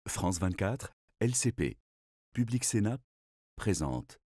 France 24, LCP, Public Sénat, présente.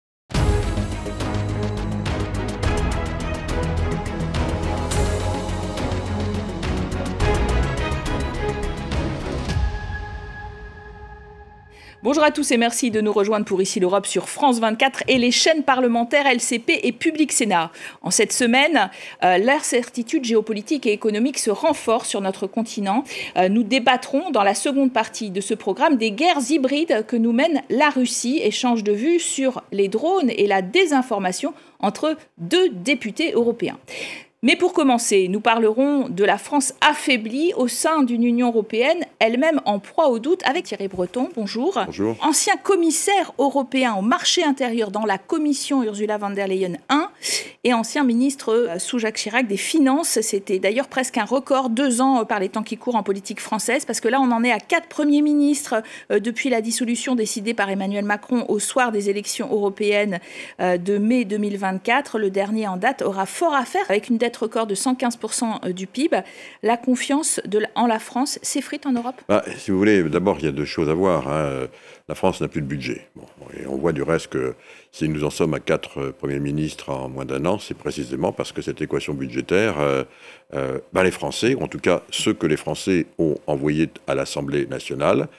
Bonjour à tous et merci de nous rejoindre pour Ici l'Europe sur France 24 et les chaînes parlementaires LCP et Public Sénat. En cette semaine, l'incertitude géopolitique et économique se renforce sur notre continent. Nous débattrons dans la seconde partie de ce programme des guerres hybrides que nous mène la Russie. Échange de vues sur les drones et la désinformation entre deux députés européens. Mais pour commencer, nous parlerons de la France affaiblie au sein d'une Union européenne, elle-même en proie au doute, avec Thierry Breton. Bonjour. Bonjour. Ancien commissaire européen au marché intérieur dans la Commission Ursula von der Leyen I et ancien ministre sous Jacques Chirac des Finances. C'était d'ailleurs presque un record, 2 ans par les temps qui courent en politique française, parce que là on en est à 4 premiers ministres depuis la dissolution décidée par Emmanuel Macron au soir des élections européennes de mai 2024. Le dernier en date aura fort à faire avec une dette record de 115% du PIB. La confiance en la France s'effrite en Europe ? Si vous voulez, d'abord, il y a 2 choses à voir. La France n'a plus de budget. Et on voit du reste que si nous en sommes à 4 premiers ministres en moins d'1 an, c'est précisément parce que cette équation budgétaire, les Français, en tout cas ceux que les Français ont envoyés à l'Assemblée nationale,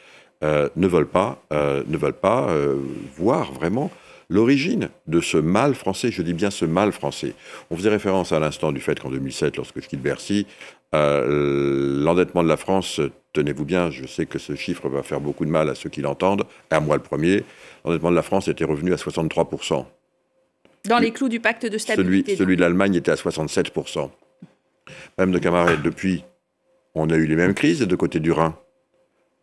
ne veulent pas voir vraiment l'origine de ce mal français. Je dis bien ce mal français. On faisait référence à l'instant du fait qu'en 2007, lorsque je quitte Bercy, l'endettement de la France, tenez-vous bien, je sais que ce chiffre va faire beaucoup de mal à ceux qui l'entendent, à moi le premier, l'endettement de la France était revenu à 63%. Dans les clous du pacte de stabilité. Celui de l'Allemagne était à 67%. Madame de Camaret, depuis, on a eu les mêmes crises des 2 côtés du Rhin.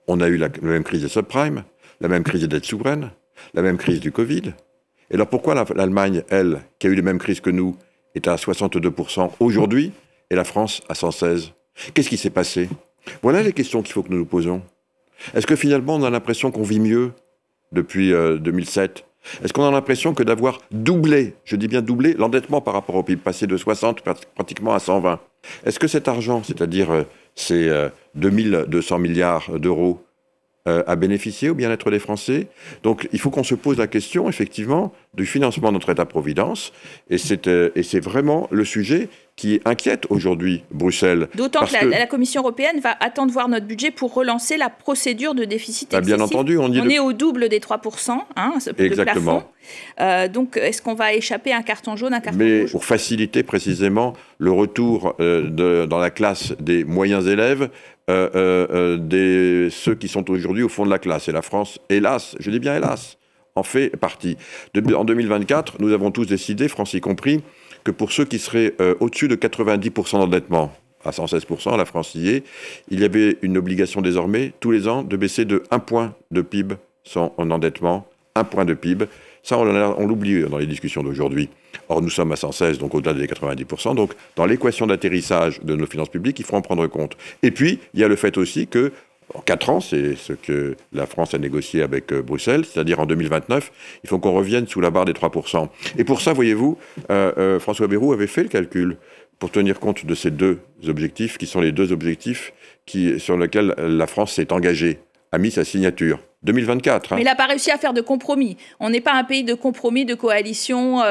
On a eu la même crise des subprimes, la même crise des dettes souveraines, la même crise du Covid. Et alors pourquoi l'Allemagne, elle, qui a eu les mêmes crises que nous, est à 62% aujourd'hui, et la France à 116%? Qu'est-ce qui s'est passé? Voilà les questions qu'il faut que nous nous posons. Est-ce que finalement on a l'impression qu'on vit mieux depuis 2007? Est-ce qu'on a l'impression que d'avoir doublé, je dis bien doublé, l'endettement par rapport au PIB, passé de 60 pratiquement à 120? Est-ce que cet argent, c'est-à-dire ces 2200 milliards d'euros, à bénéficier au bien-être des Français? Donc il faut qu'on se pose la question, effectivement, du financement de notre État-providence. Et c'est vraiment le sujet qui inquiète aujourd'hui Bruxelles. D'autant que la Commission européenne va attendre voir notre budget pour relancer la procédure de déficit excessif. Bien entendu, on est au double des 3%, de plafond. Donc est-ce qu'on va échapper à un carton jaune, un carton rouge? Pour faciliter précisément le retour dans la classe des moyens élèves, ceux qui sont aujourd'hui au fond de la classe. Et la France, hélas, je dis bien hélas, en fait partie. En 2024, nous avons tous décidé, France y compris, que pour ceux qui seraient au-dessus de 90% d'endettement, à 116%, la France y est, il y avait une obligation désormais, tous les ans, de baisser de 1 point de PIB son endettement, 1 point de PIB. Ça, on l'oublie dans les discussions d'aujourd'hui. Or, nous sommes à 116, donc au-delà des 90%. Donc, dans l'équation d'atterrissage de nos finances publiques, il faut en prendre compte. Et puis, il y a le fait aussi que, en 4 ans, c'est ce que la France a négocié avec Bruxelles, c'est-à-dire en 2029, il faut qu'on revienne sous la barre des 3%. Et pour ça, voyez-vous, François Bayrou avait fait le calcul pour tenir compte de ces 2 objectifs, qui sont les 2 objectifs sur lesquels la France s'est engagée, a mis sa signature. 2024. Mais il n'a pas réussi à faire de compromis. On n'est pas un pays de compromis, de coalition.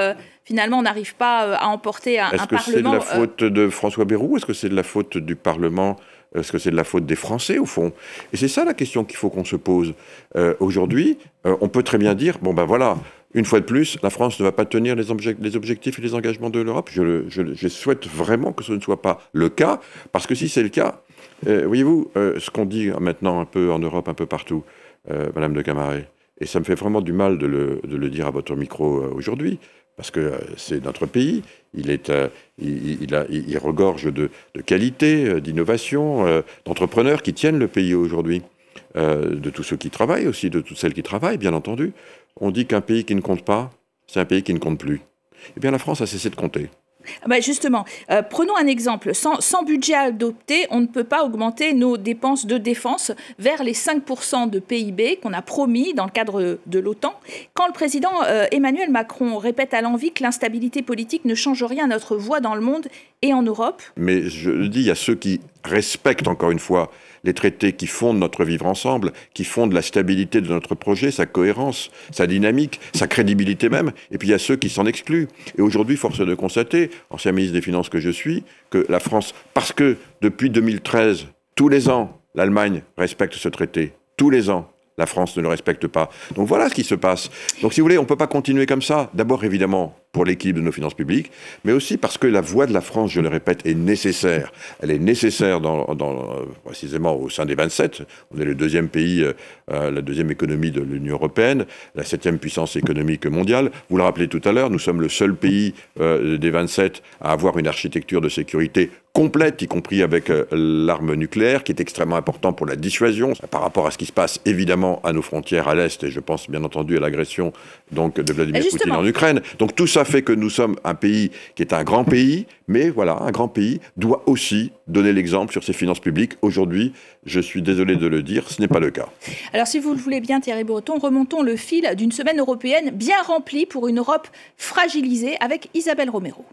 Finalement, on n'arrive pas à emporter un Parlement. Est-ce que c'est de la faute de François Bayrou? Est-ce que c'est de la faute du Parlement? Est-ce que c'est de la faute des Français, au fond? Et c'est ça la question qu'il faut qu'on se pose. Aujourd'hui, on peut très bien dire, voilà, une fois de plus, la France ne va pas tenir les objectifs et les engagements de l'Europe. Je souhaite vraiment que ce ne soit pas le cas, parce que si c'est le cas, voyez-vous, ce qu'on dit maintenant un peu en Europe, un peu partout, Madame de Camaret, et ça me fait vraiment du mal de le dire à votre micro aujourd'hui, parce que c'est notre pays, il regorge de qualité, d'innovation, d'entrepreneurs qui tiennent le pays aujourd'hui, de tous ceux qui travaillent aussi, de toutes celles qui travaillent, bien entendu. On dit qu'un pays qui ne compte pas, c'est un pays qui ne compte plus. Eh bien, la France a cessé de compter. Justement, prenons un exemple. Sans budget adopté, on ne peut pas augmenter nos dépenses de défense vers les 5% de PIB qu'on a promis dans le cadre de l'OTAN. Quand le président Emmanuel Macron répète à l'envi que l'instabilité politique ne change rien à notre voix dans le monde et en Europe. Mais je le dis, il y a ceux qui respectent encore une fois les traités qui fondent notre vivre ensemble, qui fondent la stabilité de notre projet, sa cohérence, sa dynamique, sa crédibilité même. Et puis il y a ceux qui s'en excluent. Et aujourd'hui, force est de constater, ancien ministre des Finances que je suis, que la France, parce que depuis 2013, tous les ans, l'Allemagne respecte ce traité. Tous les ans. La France ne le respecte pas. Donc voilà ce qui se passe. Donc si vous voulez, on ne peut pas continuer comme ça. D'abord, évidemment, pour l'équilibre de nos finances publiques, mais aussi parce que la voix de la France, je le répète, est nécessaire. Elle est nécessaire précisément au sein des 27. On est le deuxième pays, la deuxième économie de l'Union européenne, la 7e puissance économique mondiale. Vous le rappelez tout à l'heure, nous sommes le seul pays des 27 à avoir une architecture de sécurité complète, y compris avec l'arme nucléaire, qui est extrêmement important pour la dissuasion, par rapport à ce qui se passe évidemment à nos frontières à l'Est, et je pense bien entendu à l'agression donc de Vladimir Poutine en Ukraine. Donc tout ça fait que nous sommes un pays qui est un grand pays, mais voilà, un grand pays doit aussi donner l'exemple sur ses finances publiques. Aujourd'hui, je suis désolé de le dire, ce n'est pas le cas. Alors si vous le voulez bien, Thierry Breton, remontons le fil d'une semaine européenne bien remplie pour une Europe fragilisée avec Isabelle Romero.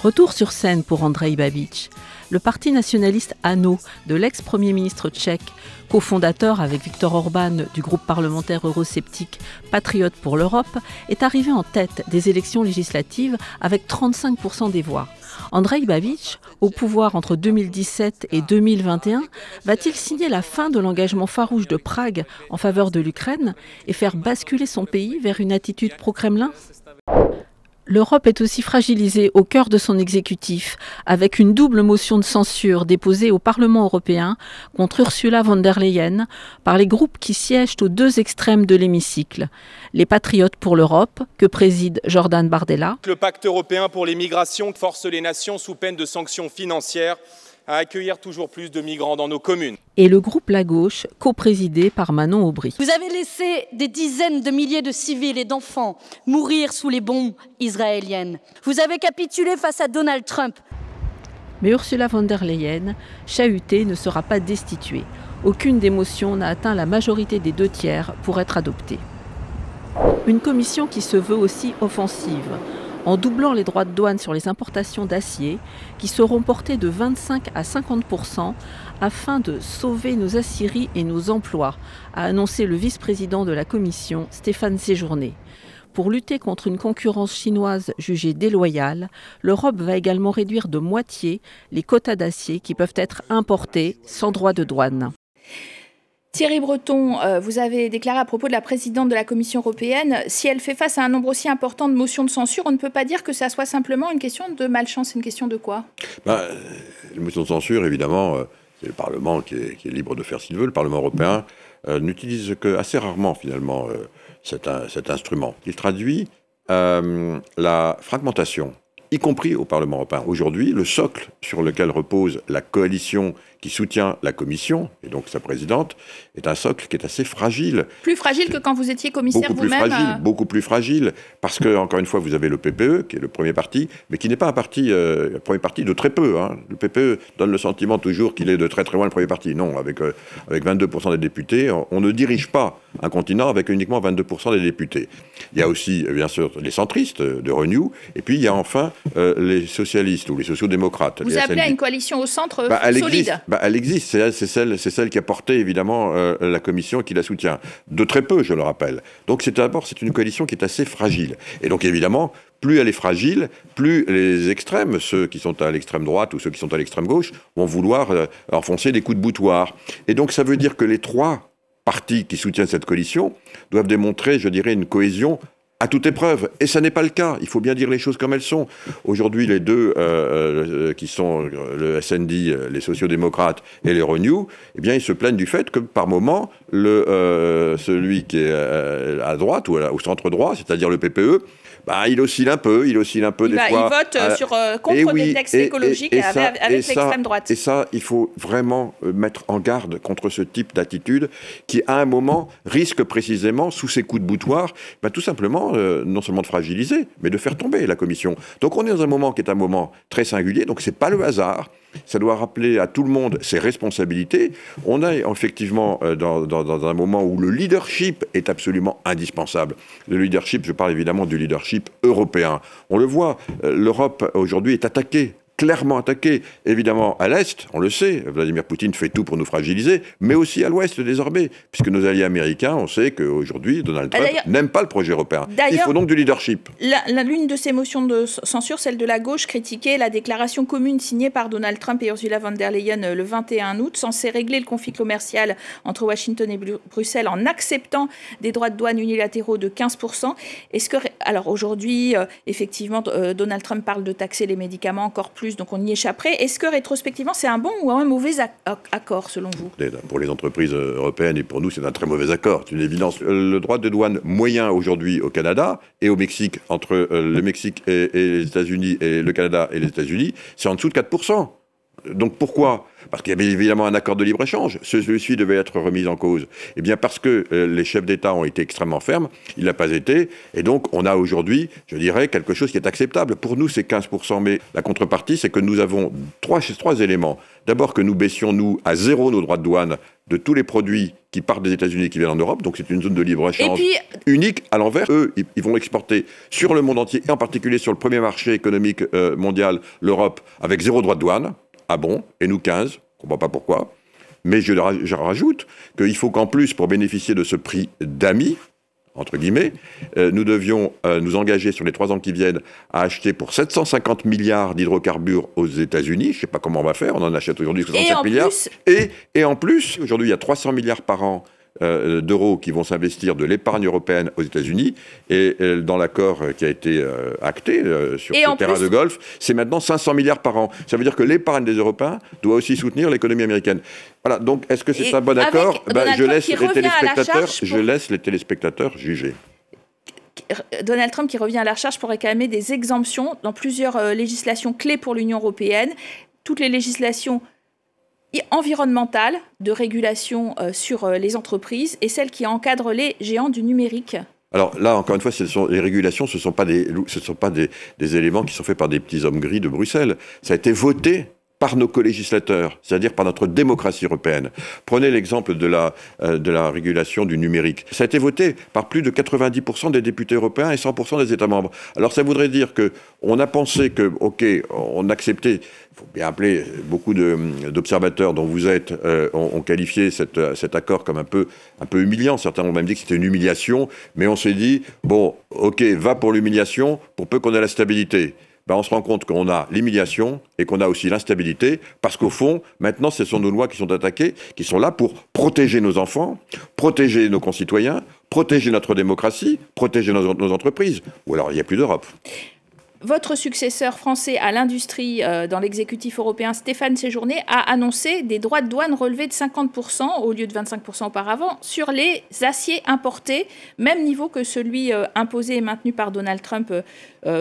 Retour sur scène pour Andrej Babiš. Le parti nationaliste ANO de l'ex-premier ministre tchèque, cofondateur avec Viktor Orban du groupe parlementaire eurosceptique Patriotes pour l'Europe, est arrivé en tête des élections législatives avec 35% des voix. Andrej Babiš, au pouvoir entre 2017 et 2021, va-t-il signer la fin de l'engagement farouche de Prague en faveur de l'Ukraine et faire basculer son pays vers une attitude pro-Kremlin ? L'Europe est aussi fragilisée au cœur de son exécutif, avec une double motion de censure déposée au Parlement européen contre Ursula von der Leyen par les groupes qui siègent aux deux extrêmes de l'hémicycle. Les Patriotes pour l'Europe, que préside Jordan Bardella. Le pacte européen pour les migrations force les nations sous peine de sanctions financières à accueillir toujours plus de migrants dans nos communes. Et le groupe La Gauche, coprésidé par Manon Aubry. Vous avez laissé des dizaines de milliers de civils et d'enfants mourir sous les bombes israéliennes. Vous avez capitulé face à Donald Trump. Mais Ursula von der Leyen, chahutée, ne sera pas destituée. Aucune des motions n'a atteint la majorité des 2/3 pour être adoptée. Une commission qui se veut aussi offensive, en doublant les droits de douane sur les importations d'acier, qui seront portés de 25 à 50% afin de sauver nos aciéries et nos emplois, a annoncé le vice-président de la Commission, Stéphane Séjourné. Pour lutter contre une concurrence chinoise jugée déloyale, l'Europe va également réduire de moitié les quotas d'acier qui peuvent être importés sans droit de douane. Thierry Breton, vous avez déclaré à propos de la présidente de la Commission européenne, si elle fait face à un nombre aussi important de motions de censure, on ne peut pas dire que ça soit simplement une question de malchance, une question de quoi ? Les motions de censure, évidemment, c'est le Parlement qui est libre de faire ce qu'il veut. Le Parlement européen n'utilise que assez rarement, finalement, cet instrument. Il traduit la fragmentation, y compris au Parlement européen. Aujourd'hui, le socle sur lequel repose la coalition qui soutient la Commission, et donc sa présidente, est un socle qui est assez fragile. Plus fragile que quand vous étiez commissaire vous-même Beaucoup plus fragile, parce que, encore une fois, vous avez le PPE, qui est le premier parti, mais qui n'est pas un parti, le premier parti de très peu. Hein. Le PPE donne le sentiment toujours qu'il est de très très loin le premier parti. Non, avec 22% des députés, on ne dirige pas un continent avec uniquement 22% des députés. Il y a aussi, bien sûr, les centristes de Renew, et puis il y a enfin les socialistes ou les sociaux-démocrates. Vous appelez à une coalition au centre solide. Elle existe, c'est celle qui a porté évidemment la Commission et qui la soutient. De très peu, je le rappelle. Donc c'est une coalition qui est assez fragile. Et donc évidemment, plus elle est fragile, plus les extrêmes, ceux qui sont à l'extrême droite ou ceux qui sont à l'extrême gauche, vont vouloir enfoncer des coups de boutoir. Et donc ça veut dire que les trois partis qui soutiennent cette coalition doivent démontrer, je dirais, une cohésion à toute épreuve. Et ça n'est pas le cas. Il faut bien dire les choses comme elles sont. Aujourd'hui, les deux qui sont le SND, les sociaux-démocrates et les Renew, eh bien, ils se plaignent du fait que, par moment, celui qui est à droite ou au centre-droit, c'est-à-dire le PPE, il oscille un peu des fois. Il vote contre des textes écologiques avec l'extrême droite. Et ça, il faut vraiment mettre en garde contre ce type d'attitude qui, à un moment, risque précisément, sous ces coups de boutoir, tout simplement, non seulement de fragiliser, mais de faire tomber la Commission. Donc on est dans un moment qui est un moment très singulier, donc c'est pas le hasard. Ça doit rappeler à tout le monde ses responsabilités. On est effectivement dans un moment où le leadership est absolument indispensable. Le leadership, je parle évidemment du leadership européen. On le voit, l'Europe aujourd'hui est attaquée clairement attaqués. Évidemment, à l'Est, on le sait, Vladimir Poutine fait tout pour nous fragiliser, mais aussi à l'Ouest désormais, puisque nos alliés américains, on sait qu'aujourd'hui, Donald Trump n'aime pas le projet européen. Il faut donc du leadership. L'une de ces motions de censure, celle de la gauche, critiquait la déclaration commune signée par Donald Trump et Ursula von der Leyen le 21 août, censée régler le conflit commercial entre Washington et Bruxelles en acceptant des droits de douane unilatéraux de 15%. Alors aujourd'hui, effectivement, Donald Trump parle de taxer les médicaments encore plus, donc on y échapperait. Est-ce que rétrospectivement, c'est un bon ou un mauvais accord, selon vous? Pour les entreprises européennes et pour nous, c'est un très mauvais accord, c'est une évidence. Le droit de douane moyen aujourd'hui au Canada et au Mexique, entre le Mexique et les États-Unis et le Canada et les États-Unis, c'est en dessous de 4%. Donc pourquoi? Parce qu'il y avait évidemment un accord de libre-échange. Celui-ci devait être remis en cause. Eh bien parce que les chefs d'État ont été extrêmement fermes, il n'a pas été, et donc on a aujourd'hui, je dirais, quelque chose qui est acceptable. Pour nous, c'est 15%, mais la contrepartie, c'est que nous avons trois éléments. D'abord que nous baissions, nous, à zéro nos droits de douane de tous les produits qui partent des États-Unis et qui viennent en Europe, donc c'est une zone de libre-échange unique. À l'envers, eux, ils vont exporter sur le monde entier, et en particulier sur le premier marché économique mondial, l'Europe, avec zéro droit de douane. Ah bon? Et nous 15, je ne comprends pas pourquoi. Mais je rajoute qu'il faut qu'en plus, pour bénéficier de ce prix d'amis, entre guillemets, nous devions nous engager sur les 3 ans qui viennent à acheter pour 750 milliards d'hydrocarbures aux États-Unis. Je ne sais pas comment on va faire, on en achète aujourd'hui 67 milliards. Et en plus, aujourd'hui, il y a 300 milliards par an d'euros qui vont s'investir de l'épargne européenne aux États-Unis, et dans l'accord qui a été acté sur ce terrain de golf, c'est maintenant 500 milliards par an. Ça veut dire que l'épargne des Européens doit aussi soutenir l'économie américaine. Voilà, donc est-ce que c'est un bon accord? Je laisse les téléspectateurs juger. Donald Trump qui revient à la charge pour réclamer des exemptions dans plusieurs législations clés pour l'Union européenne. Toutes les législations environnementale, de régulation sur les entreprises, et celle qui encadre les géants du numérique. Alors là, encore une fois, les régulations, ce ne sont pas des éléments qui sont faits par des petits hommes gris de Bruxelles. Ça a été voté par nos co-législateurs, c'est-à-dire par notre démocratie européenne. Prenez l'exemple de la régulation du numérique. Ça a été voté par plus de 90% des députés européens et 100% des États membres. Alors ça voudrait dire qu'on a pensé que, ok, on acceptait, il faut bien appeler, beaucoup d'observateurs dont vous êtes, ont qualifié cet accord comme un peu humiliant. Certains ont même dit que c'était une humiliation, mais on s'est dit, bon, ok, va pour l'humiliation, pour peu qu'on ait la stabilité. On se rend compte qu'on a l'humiliation et qu'on a aussi l'instabilité, parce qu'au fond, maintenant, ce sont nos lois qui sont attaquées, qui sont là pour protéger nos enfants, protéger nos concitoyens, protéger notre démocratie, protéger nos entreprises. Ou alors, il n'y a plus d'Europe. Votre successeur français à l'industrie dans l'exécutif européen, Stéphane Séjourné, a annoncé des droits de douane relevés de 50% au lieu de 25% auparavant sur les aciers importés, même niveau que celui imposé et maintenu par Donald Trump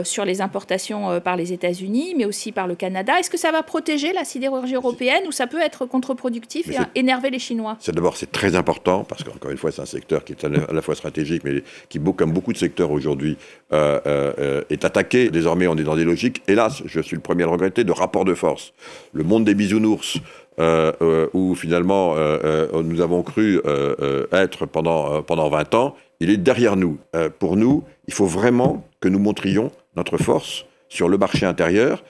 sur les importations par les États-Unis, mais aussi par le Canada. Est-ce que ça va protéger la sidérurgie européenne ou ça peut être contre-productif et énerver les Chinois? D'abord, c'est très important, parce qu'encore une fois, c'est un secteur qui est à la fois stratégique, mais qui, comme beaucoup de secteurs aujourd'hui, est attaqué. Désormais, on est dans des logiques, hélas, je suis le premier à le regretter, de rapport de force. Le monde des bisounours, où finalement nous avons cru être pendant 20 ans, il est derrière nous. Pour nous, il faut vraiment que nous montrions notre force sur le marché intérieur,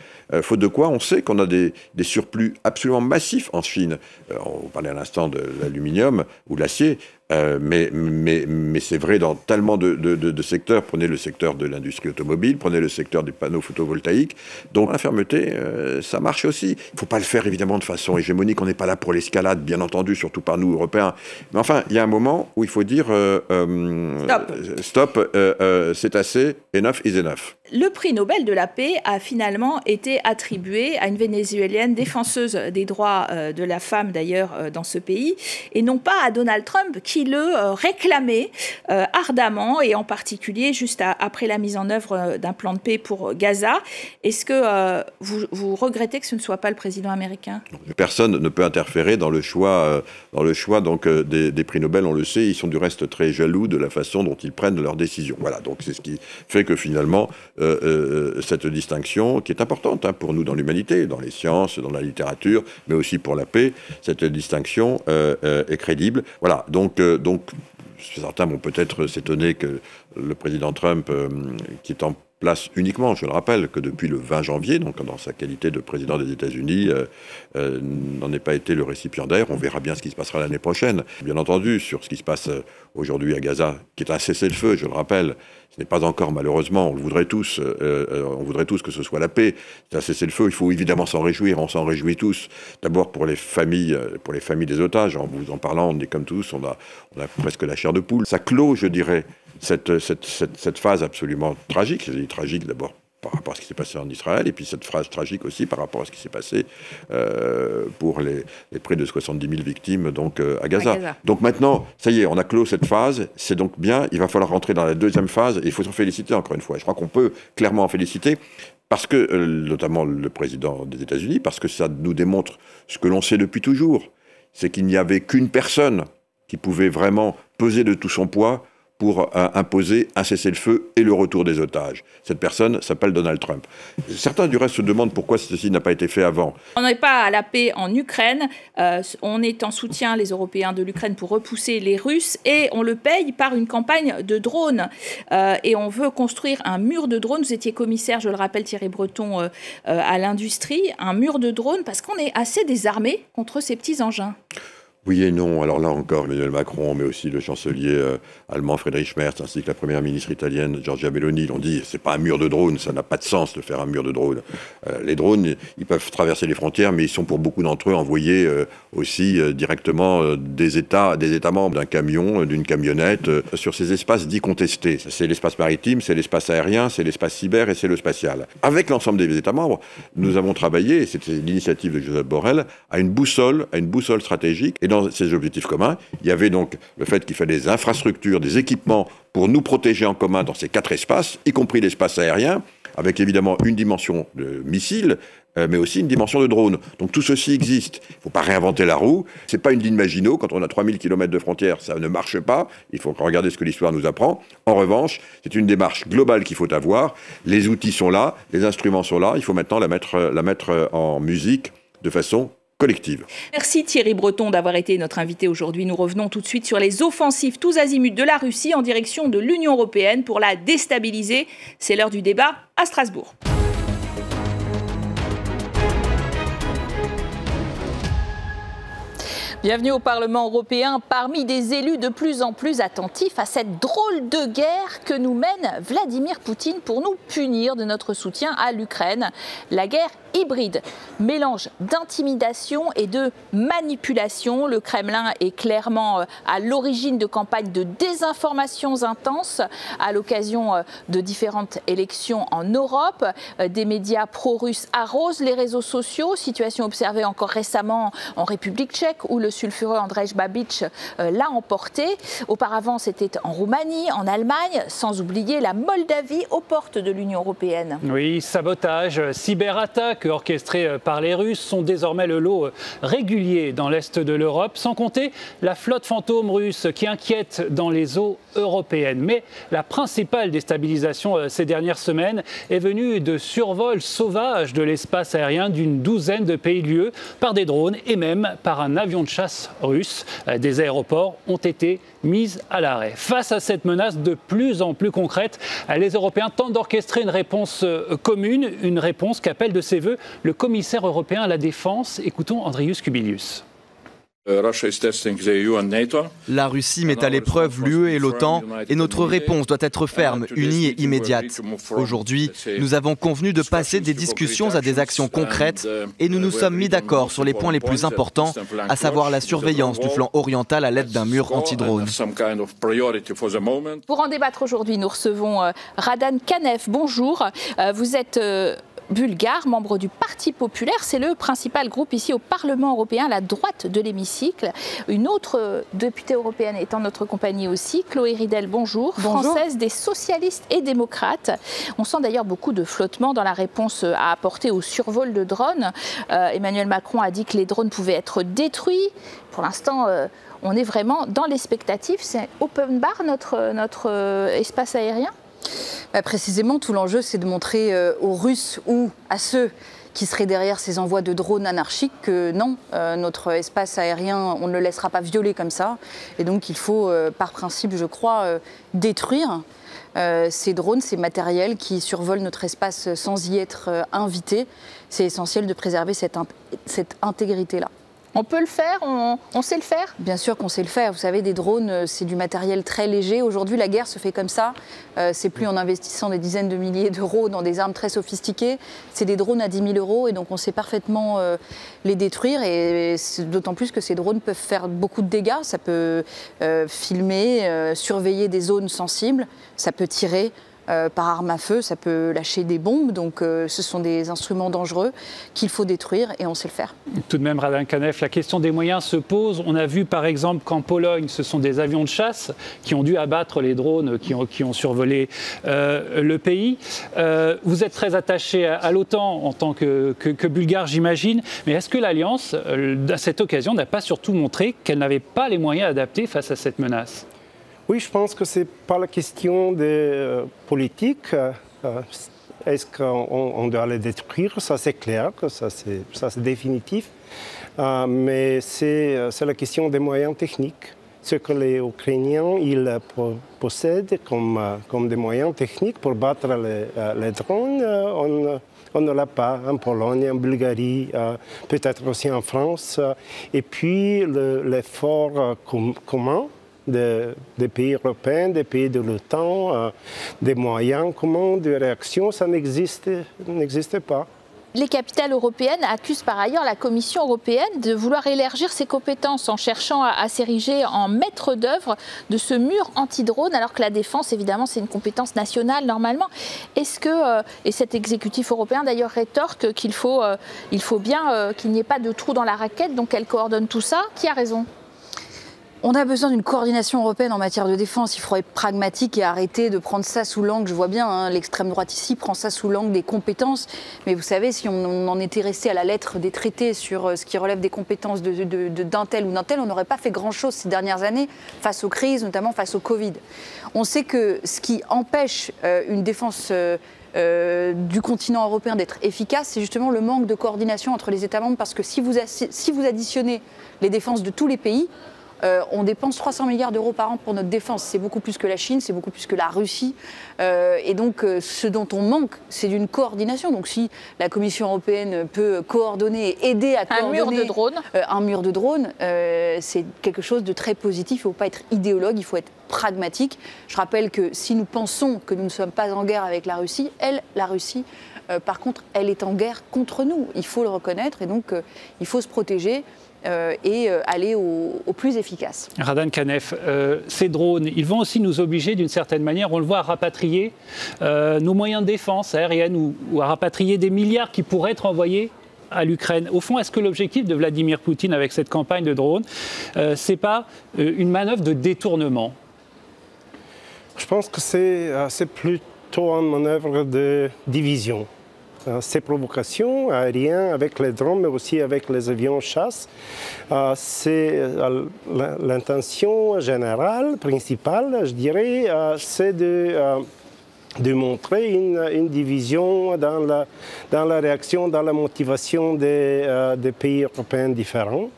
faute de quoi on sait qu'on a des surplus absolument massifs en Chine. On parlait à l'instant de l'aluminium ou de l'acier, mais c'est vrai dans tellement de secteurs. Prenez le secteur de l'industrie automobile, prenez le secteur des panneaux photovoltaïques. Donc la fermeté, ça marche aussi. Il ne faut pas le faire évidemment de façon hégémonique. On n'est pas là pour l'escalade, bien entendu, surtout par nous, Européens. Mais enfin, il y a un moment où il faut dire stop, c'est assez, enough is enough. Le prix Nobel de la paix a finalement été attribué à une Vénézuélienne défenseuse des droits de la femme, d'ailleurs, dans ce pays, et non pas à Donald Trump, qui le réclamait ardemment, et en particulier juste après la mise en œuvre d'un plan de paix pour Gaza. Est-ce que vous regrettez que ce ne soit pas le président américain? Personne ne peut interférer dans le choix donc, des prix Nobel, on le sait. Ils sont du reste très jaloux de la façon dont ils prennent leurs décisions. Voilà, donc c'est ce qui fait que finalement, cette distinction, qui est importante pour nous dans l'humanité, dans les sciences, dans la littérature, mais aussi pour la paix, cette distinction est crédible. Voilà, donc certains vont peut-être s'étonner que le président Trump, qui est en place uniquement, je le rappelle, que depuis le 20 janvier, donc dans sa qualité de président des États-Unis, n'en est pas été le récipiendaire. On verra bien ce qui se passera l'année prochaine. Bien entendu, sur ce qui se passe aujourd'hui à Gaza, qui est un cessez-le-feu, je le rappelle, ce n'est pas encore, malheureusement, on voudrait tous que ce soit la paix. C'est un cessez-le-feu, il faut évidemment s'en réjouir, on s'en réjouit tous. D'abord pour les familles des otages, en vous en parlant, on est comme tous, on a presque la chair de poule. Ça clôt, je dirais, cette phase absolument tragique. Je dis tragique d'abord par rapport à ce qui s'est passé en Israël, et puis cette phase tragique aussi par rapport à ce qui s'est passé pour les près de 70 000 victimes donc, à Gaza. Donc maintenant, ça y est, on a clos cette phase, c'est donc bien, il va falloir rentrer dans la deuxième phase, et il faut s'en féliciter encore une fois. Je crois qu'on peut clairement en féliciter, parce que, notamment le président des États-Unis, parce que ça nous démontre ce que l'on sait depuis toujours, c'est qu'il n'y avait qu'une personne qui pouvait vraiment peser de tout son poids pour imposer un cessez-le-feu et le retour des otages. Cette personne s'appelle Donald Trump. Certains, du reste, se demandent pourquoi ceci n'a pas été fait avant. On n'est pas à la paix en Ukraine. On est en soutien, les Européens, de l'Ukraine pour repousser les Russes, et on le paye par une campagne de drones. Et on veut construire un mur de drones. Vous étiez commissaire, je le rappelle, Thierry Breton, à l'industrie. Un mur de drones parce qu'on est assez désarmé contre ces petits engins. Oui et non. Alors là encore, Emmanuel Macron, mais aussi le chancelier allemand Friedrich Merz, ainsi que la première ministre italienne Giorgia Meloni l'ont dit, c'est pas un mur de drones, ça n'a pas de sens de faire un mur de drones. Les drones, ils peuvent traverser les frontières, mais ils sont pour beaucoup d'entre eux envoyés aussi directement des États membres, d'un camion, d'une camionnette, sur ces espaces dits contestés. C'est l'espace maritime, c'est l'espace aérien, c'est l'espace cyber et c'est le spatial. Avec l'ensemble des États membres, nous avons travaillé, et c'était l'initiative de Josep Borrell, à une boussole stratégique. Et dans ces objectifs communs, il y avait donc le fait qu'il fallait des infrastructures, des équipements pour nous protéger en commun dans ces 4 espaces, y compris l'espace aérien, avec évidemment une dimension de missiles, mais aussi une dimension de drone. Donc tout ceci existe. Il ne faut pas réinventer la roue. Ce n'est pas une ligne Maginot. Quand on a 3000 km de frontières, ça ne marche pas. Il faut regarder ce que l'histoire nous apprend. En revanche, c'est une démarche globale qu'il faut avoir. Les outils sont là, les instruments sont là. Il faut maintenant la mettre en musique de façon collective. Merci Thierry Breton d'avoir été notre invité aujourd'hui. Nous revenons tout de suite sur les offensives tous azimuts de la Russie en direction de l'Union européenne pour la déstabiliser. C'est l'heure du débat à Strasbourg. Bienvenue au Parlement européen, parmi des élus de plus en plus attentifs à cette drôle de guerre que nous mène Vladimir Poutine pour nous punir de notre soutien à l'Ukraine. La guerre hybride, mélange d'intimidation et de manipulation. Le Kremlin est clairement à l'origine de campagnes de désinformation intenses à l'occasion de différentes élections en Europe. Des médias pro-russes arrosent les réseaux sociaux, situation observée encore récemment en République tchèque où le sulfureux Andrej Babiš l'a emporté. Auparavant, c'était en Roumanie, en Allemagne, sans oublier la Moldavie aux portes de l'Union européenne. Oui, sabotage, cyberattaques orchestrées par les Russes sont désormais le lot régulier dans l'Est de l'Europe, sans compter la flotte fantôme russe qui inquiète dans les eaux européennes. Mais la principale déstabilisation ces dernières semaines est venue de survols sauvages de l'espace aérien d'une douzaine de pays de l'UE par des drones et même par un avion de chasse russe. Des aéroports ont été mis à l'arrêt. Face à cette menace de plus en plus concrète, les Européens tentent d'orchestrer une réponse commune, une réponse qu'appelle de ses voeux le commissaire européen à la défense. Écoutons Andrius Kubilius. La Russie met à l'épreuve l'UE et l'OTAN et notre réponse doit être ferme, unie et immédiate. Aujourd'hui, nous avons convenu de passer des discussions à des actions concrètes et nous nous sommes mis d'accord sur les points les plus importants, à savoir la surveillance du flanc oriental à l'aide d'un mur anti-drone. Pour en débattre aujourd'hui, nous recevons Radan Kanev. Bonjour, vous êtes bulgare, membre du Parti populaire. C'est le principal groupe ici au Parlement européen, à la droite de l'hémicycle. Une autre députée européenne est en notre compagnie aussi, Chloé Ridel, bonjour. Française des socialistes et démocrates. On sent d'ailleurs beaucoup de flottement dans la réponse à apporter au survol de drones. Emmanuel Macron a dit que les drones pouvaient être détruits. Pour l'instant, on est vraiment dans l'expectative. C'est open bar notre espace aérien ? Précisément, tout l'enjeu, c'est de montrer aux Russes ou à ceux qui seraient derrière ces envois de drones anarchiques que non, notre espace aérien, on ne le laissera pas violer comme ça. Et donc, il faut, par principe, je crois, détruire ces drones, ces matériels qui survolent notre espace sans y être invités. C'est essentiel de préserver cette intégrité-là. On peut le faire, on sait le faire? Bien sûr qu'on sait le faire. Vous savez, des drones, c'est du matériel très léger. Aujourd'hui, la guerre se fait comme ça. C'est plus en investissant des dizaines de milliers d'euros dans des armes très sophistiquées. C'est des drones à 10 000 euros et donc on sait parfaitement les détruire. Et d'autant plus que ces drones peuvent faire beaucoup de dégâts. Ça peut filmer, surveiller des zones sensibles. Ça peut tirer par arme à feu, ça peut lâcher des bombes, donc ce sont des instruments dangereux qu'il faut détruire et on sait le faire. Tout de même, Radan Kanef, la question des moyens se pose. On a vu par exemple qu'en Pologne, ce sont des avions de chasse qui ont dû abattre les drones qui ont survolé le pays. Vous êtes très attaché à l'OTAN en tant que Bulgare, j'imagine, mais est-ce que l'Alliance, à cette occasion, n'a pas surtout montré qu'elle n'avait pas les moyens adaptés face à cette menace ? Oui, je pense que ce n'est pas la question de politique. Est-ce qu'on doit les détruire? Ça, c'est clair, ça c'est définitif. Mais c'est la question des moyens techniques. Ce que les Ukrainiens ils possèdent comme des moyens techniques pour battre les drones, on ne l'a pas en Pologne, en Bulgarie, peut-être aussi en France. Et puis l'effort commun des pays européens, des pays de l'OTAN, des moyens communs de réaction, ça n'existe pas. Les capitales européennes accusent par ailleurs la Commission européenne de vouloir élargir ses compétences en cherchant à s'ériger en maître d'œuvre de ce mur anti-drone, alors que la défense, évidemment, c'est une compétence nationale normalement. Est-ce que, et cet exécutif européen d'ailleurs rétorque qu'il faut bien qu'il n'y ait pas de trou dans la raquette, donc elle coordonne tout ça? Qui a raison? On a besoin d'une coordination européenne en matière de défense. Il faudrait être pragmatique et arrêter de prendre ça sous l'angle, je vois bien, l'extrême droite ici prend ça sous l'angle des compétences. Mais vous savez, si on en était resté à la lettre des traités sur ce qui relève des compétences d'un tel ou d'un tel, on n'aurait pas fait grand-chose ces dernières années face aux crises, notamment face au Covid. On sait que ce qui empêche une défense du continent européen d'être efficace, c'est justement le manque de coordination entre les États membres, parce que si vous additionnez les défenses de tous les pays, on dépense 300 milliards d'euros par an pour notre défense. C'est beaucoup plus que la Chine, c'est beaucoup plus que la Russie. Et donc, ce dont on manque, c'est d'une coordination. Donc, si la Commission européenne peut coordonner et aider à coordonner un mur de drones, c'est quelque chose de très positif. Il ne faut pas être idéologue, il faut être pragmatique. Je rappelle que si nous pensons que nous ne sommes pas en guerre avec la Russie, la Russie, par contre, elle est en guerre contre nous. Il faut le reconnaître et donc il faut se protéger. Et aller au plus efficace. Radan Kanef, ces drones, ils vont aussi nous obliger d'une certaine manière, on le voit, à rapatrier nos moyens de défense aérienne ou à rapatrier des milliards qui pourraient être envoyés à l'Ukraine. Au fond, est-ce que l'objectif de Vladimir Poutine avec cette campagne de drones, c'est pas une manœuvre de détournement? Je pense que c'est plutôt une manœuvre de division. Ces provocations aériennes avec les drones, mais aussi avec les avions chasse, c'est l'intention générale, principale, je dirais, c'est de montrer une division dans la réaction, dans la motivation des pays européens différents.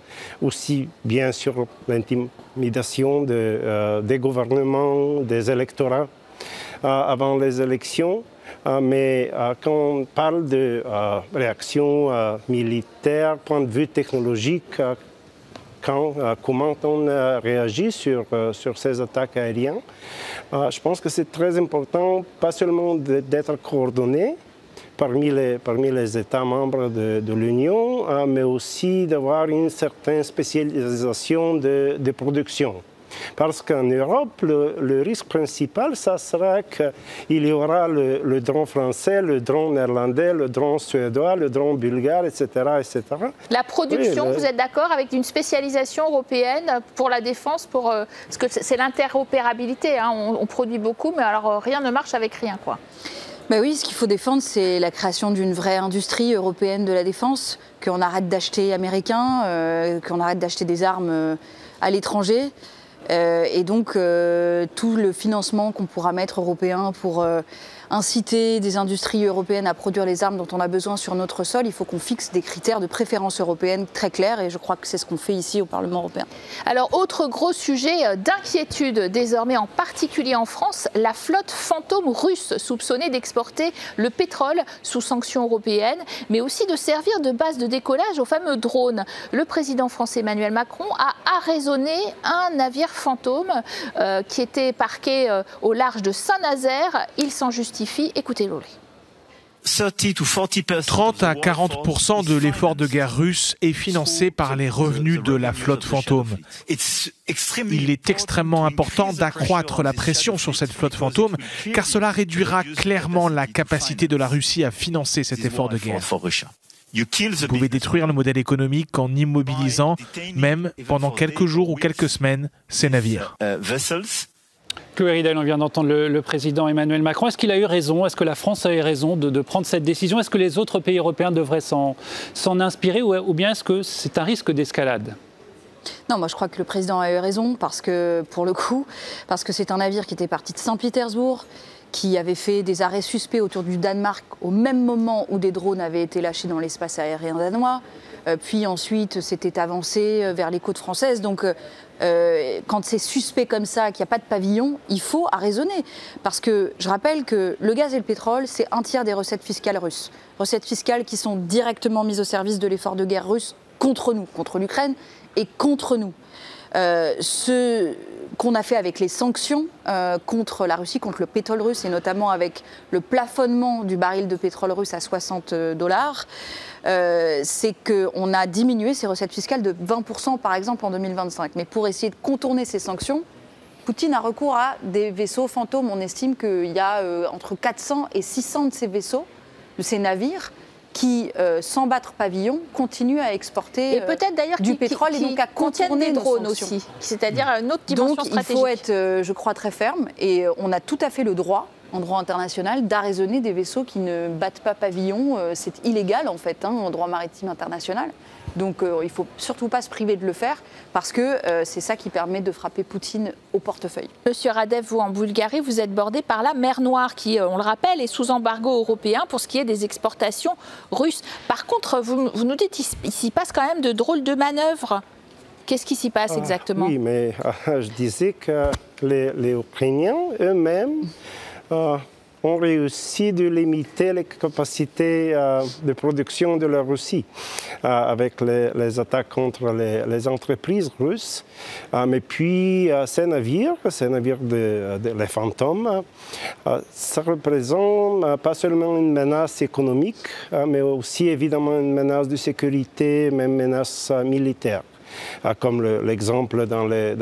Aussi, bien sûr, l'intimidation des gouvernements, des électorats avant les élections. Mais quand on parle de réaction militaire, point de vue technologique, comment on réagit sur ces attaques aériennes, je pense que c'est très important, pas seulement d'être coordonné parmi les États membres de l'Union, mais aussi d'avoir une certaine spécialisation de production. Parce qu'en Europe, le risque principal, ça sera qu'il y aura le drone français, le drone néerlandais, le drone suédois, le drone bulgare, etc. etc. La production, oui, vous êtes d'accord avec une spécialisation européenne pour la défense, parce que c'est l'interopérabilité, hein, on produit beaucoup, mais alors rien ne marche avec rien, quoi. Ben oui, ce qu'il faut défendre, c'est la création d'une vraie industrie européenne de la défense, qu'on arrête d'acheter américain, qu'on arrête d'acheter des armes à l'étranger. Et donc, tout le financement qu'on pourra mettre européen pour inciter des industries européennes à produire les armes dont on a besoin sur notre sol, il faut qu'on fixe des critères de préférence européenne très clairs et je crois que c'est ce qu'on fait ici au Parlement européen. Alors, autre gros sujet d'inquiétude désormais, en particulier en France, la flotte fantôme russe soupçonnée d'exporter le pétrole sous sanctions européennes, mais aussi de servir de base de décollage aux fameux drones. Le président français Emmanuel Macron a arraisonné un navire fantôme qui était parqué au large de Saint-Nazaire. Il s'en justifie. Écoutez-le. 30 à 40% de l'effort de guerre russe est financé par les revenus de la flotte fantôme. Il est extrêmement important d'accroître la pression sur cette flotte fantôme, car cela réduira clairement la capacité de la Russie à financer cet effort de guerre. Vous pouvez détruire le modèle économique en immobilisant, même pendant quelques jours ou quelques semaines, ces navires. Chloé Ridel, on vient d'entendre le président Emmanuel Macron. Est-ce qu'il a eu raison? Est-ce que la France a eu raison de prendre cette décision? Est-ce que les autres pays européens devraient s'en inspirer ou bien est-ce que c'est un risque d'escalade? Non, moi je crois que le président a eu raison parce que, pour le coup, parce que c'est un navire qui était parti de Saint-Pétersbourg, qui avait fait des arrêts suspects autour du Danemark au même moment où des drones avaient été lâchés dans l'espace aérien danois. Puis ensuite, c'était avancé vers les côtes françaises. Donc, quand c'est suspect comme ça, qu'il n'y a pas de pavillon, il faut arraisonner. Parce que je rappelle que le gaz et le pétrole, c'est un tiers des recettes fiscales russes. Recettes fiscales qui sont directement mises au service de l'effort de guerre russe contre nous, contre l'Ukraine et contre nous. Ce qu'on a fait avec les sanctions contre la Russie, contre le pétrole russe, et notamment avec le plafonnement du baril de pétrole russe à $60, c'est qu'on a diminué ses recettes fiscales de 20% par exemple en 2025. Mais pour essayer de contourner ces sanctions, Poutine a recours à des vaisseaux fantômes. On estime qu'il y a entre 400 et 600 de ces vaisseaux, de ces navires, qui, sans battre pavillon, continuent à exporter et peut-être d'ailleurs du pétrole et donc à contourner des drones aussi, c'est-à-dire une autre dimension stratégique. Donc il faut être, je crois, très ferme et on a tout à fait le droit, en droit international, d'arraisonner des vaisseaux qui ne battent pas pavillon. C'est illégal en fait, en droit maritime international. Donc il ne faut surtout pas se priver de le faire parce que c'est ça qui permet de frapper Poutine au portefeuille. Monsieur Radev, vous en Bulgarie, vous êtes bordé par la mer Noire qui, on le rappelle, est sous embargo européen pour ce qui est des exportations russes. Par contre, vous nous dites il s'y passe quand même de drôles de manœuvres. Qu'est-ce qui s'y passe exactement? Oui, mais je disais que les Ukrainiens eux-mêmes ont réussi de limiter les capacités de production de la Russie avec les attaques contre les entreprises russes. Mais puis ces navires les fantômes, ça représente pas seulement une menace économique, mais aussi évidemment une menace de sécurité, même menace militaire. Comme l'exemple dans les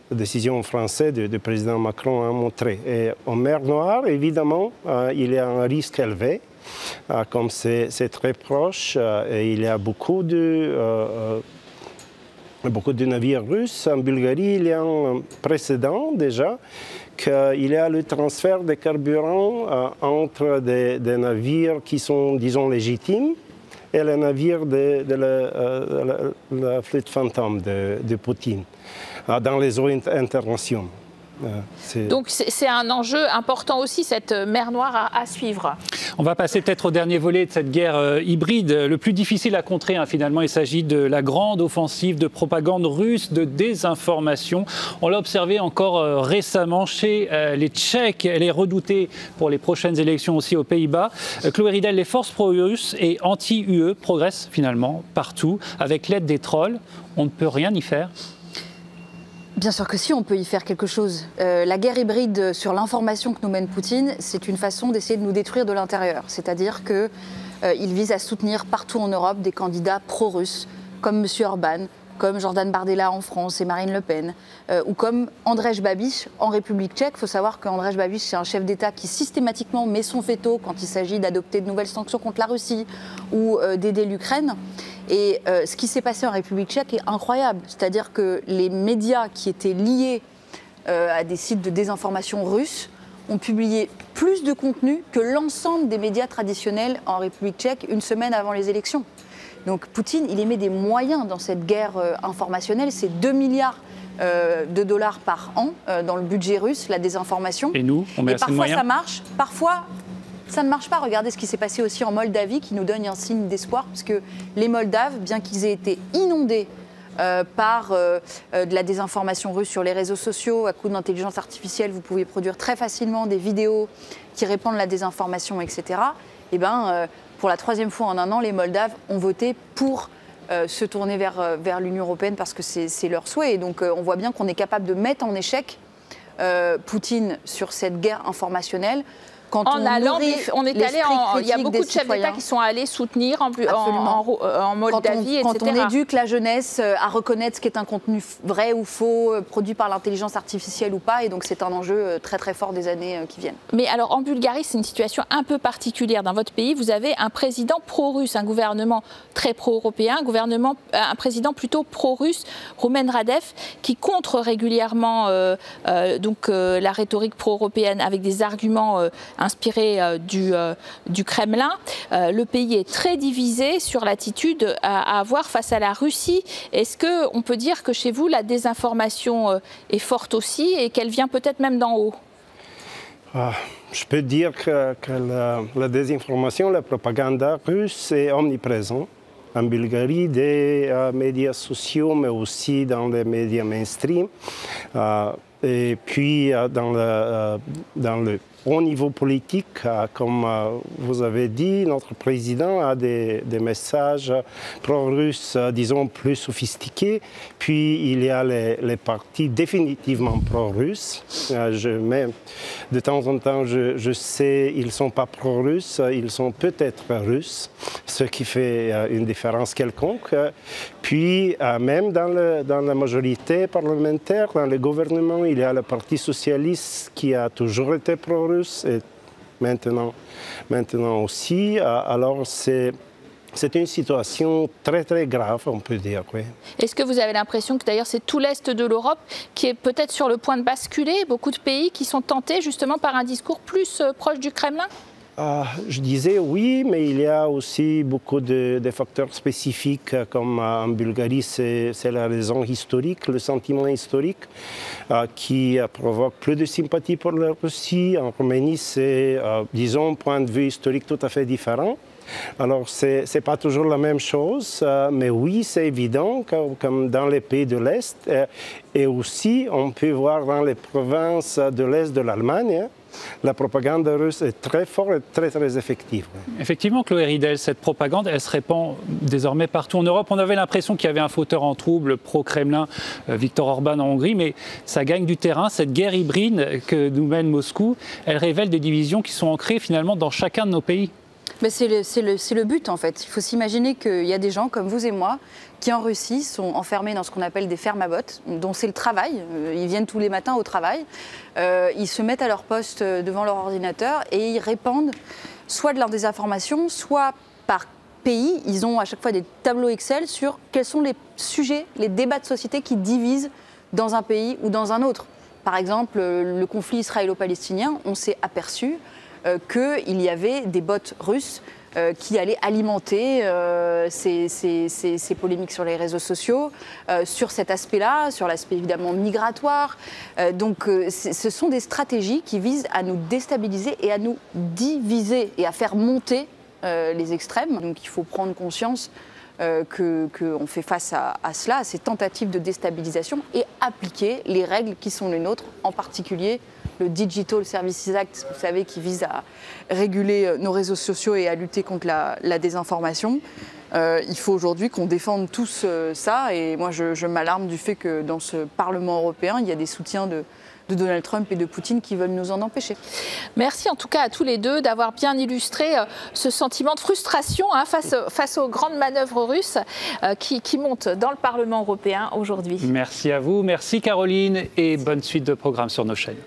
décisions françaises du président Macron a montré. Et en mer Noire, évidemment, il y a un risque élevé, comme c'est très proche, et il y a beaucoup de navires russes. En Bulgarie, il y a un précédent déjà, qu'il y a le transfert de carburant entre des navires qui sont, disons, légitimes, et les navires de la flotte fantôme de Poutine dans les eaux internationales. Donc c'est un enjeu important aussi, cette mer Noire à suivre. On va passer peut-être au dernier volet de cette guerre hybride, le plus difficile à contrer finalement. Il s'agit de la grande offensive de propagande russe, de désinformation. On l'a observé encore récemment chez les Tchèques. Elle est redoutée pour les prochaines élections aussi aux Pays-Bas. Chloé Ridel, les forces pro-russes et anti-UE progressent finalement partout. Avec l'aide des trolls, on ne peut rien y faire. Bien sûr que si, on peut y faire quelque chose. La guerre hybride sur l'information que nous mène Poutine, c'est une façon d'essayer de nous détruire de l'intérieur. C'est-à-dire qu'il vise à soutenir partout en Europe des candidats pro-russes, comme M. Orban, comme Jordan Bardella en France et Marine Le Pen, ou comme Andrzej Babiš en République tchèque. Il faut savoir qu'Andrzej Babiš, c'est un chef d'État qui systématiquement met son veto quand il s'agit d'adopter de nouvelles sanctions contre la Russie ou d'aider l'Ukraine. Et ce qui s'est passé en République tchèque est incroyable. C'est-à-dire que les médias qui étaient liés à des sites de désinformation russes ont publié plus de contenu que l'ensemble des médias traditionnels en République tchèque une semaine avant les élections. Donc Poutine, il émet des moyens dans cette guerre informationnelle. C'est 2 milliards de dollars par an dans le budget russe, la désinformation. Et nous, on met assez de moyens. Parfois ça marche, parfois ça ne marche pas. Regardez ce qui s'est passé aussi en Moldavie qui nous donne un signe d'espoir, parce que les Moldaves, bien qu'ils aient été inondés par de la désinformation russe sur les réseaux sociaux, à coup d'intelligence artificielle, vous pouvez produire très facilement des vidéos qui répandent la désinformation, etc. Et pour la 3e fois en un an, les Moldaves ont voté pour se tourner vers l'Union européenne parce que c'est leur souhait. Et donc on voit bien qu'on est capable de mettre en échec Poutine sur cette guerre informationnelle. Il y a beaucoup de chefs d'État qui sont allés soutenir en Moldavie, quand on éduque la jeunesse à reconnaître ce qui est un contenu vrai ou faux, produit par l'intelligence artificielle ou pas, et donc c'est un enjeu très très fort des années qui viennent. Mais alors en Bulgarie, c'est une situation un peu particulière. Dans votre pays, vous avez un président pro-russe, un gouvernement très pro-européen, un président plutôt pro-russe, Rumen Radev, qui contre régulièrement la rhétorique pro-européenne avec des arguments inspiré du Kremlin. Le pays est très divisé sur l'attitude à avoir face à la Russie. Est-ce qu'on peut dire que chez vous, la désinformation est forte aussi et qu'elle vient peut-être même d'en haut? Je peux dire que la désinformation, la propagande russe est omniprésente en Bulgarie, des médias sociaux, mais aussi dans les médias mainstream. Et puis dans le au niveau politique, comme vous avez dit, notre président a des messages pro-russes, disons, plus sophistiqués. Puis il y a les partis définitivement pro-russes. De temps en temps, je sais, ils ne sont pas pro-russes, ils sont peut-être russes, ce qui fait une différence quelconque. Puis même dans la majorité parlementaire, dans le gouvernement, il y a le Parti socialiste qui a toujours été pro-russe. Et maintenant aussi. Alors c'est une situation très très grave, on peut dire. Oui. Est-ce que vous avez l'impression que d'ailleurs c'est tout l'Est de l'Europe qui est peut-être sur le point de basculer, beaucoup de pays qui sont tentés justement par un discours plus proche du Kremlin? Je disais oui, mais il y a aussi beaucoup de facteurs spécifiques, comme en Bulgarie, c'est la raison historique, le sentiment historique qui provoque plus de sympathie pour la Russie. En Roumanie, c'est, disons, un point de vue historique tout à fait différent. Alors, ce n'est pas toujours la même chose, mais oui, c'est évident, comme dans les pays de l'Est. Et aussi, on peut voir dans les provinces de l'Est de l'Allemagne, la propagande russe est très forte et très, très effective. Effectivement, Chloé Ridel, cette propagande, elle se répand désormais partout en Europe. On avait l'impression qu'il y avait un fauteur en trouble pro-Kremlin, Viktor Orban en Hongrie, mais ça gagne du terrain. Cette guerre hybride que nous mène Moscou, elle révèle des divisions qui sont ancrées finalement dans chacun de nos pays. Mais c'est le but en fait. Il faut s'imaginer qu'il y a des gens comme vous et moi qui en Russie sont enfermés dans ce qu'on appelle des fermes à bottes, dont c'est le travail. Ils viennent tous les matins au travail, ils se mettent à leur poste devant leur ordinateur et ils répandent soit de la désinformation, soit par pays. Ils ont à chaque fois des tableaux Excel sur quels sont les sujets, les débats de société qui divisent dans un pays ou dans un autre. Par exemple, le conflit israélo-palestinien, on s'est aperçu qu'il y avait des bots russes qui allaient alimenter ces polémiques sur les réseaux sociaux, sur cet aspect-là, sur l'aspect évidemment migratoire. Donc ce sont des stratégies qui visent à nous déstabiliser et à nous diviser et à faire monter les extrêmes. Donc il faut prendre conscience qu'on fait face à cela, à ces tentatives de déstabilisation et appliquer les règles qui sont les nôtres, en particulier le Digital Services Act, vous savez, qui vise à réguler nos réseaux sociaux et à lutter contre la désinformation. Il faut aujourd'hui qu'on défende tous ça, et moi je m'alarme du fait que dans ce Parlement européen, il y a des soutiens de Donald Trump et de Poutine qui veulent nous en empêcher. Merci en tout cas à tous les deux d'avoir bien illustré ce sentiment de frustration face aux grandes manœuvres russes qui montent dans le Parlement européen aujourd'hui. Merci à vous, merci Caroline, et bonne suite de programmes sur nos chaînes.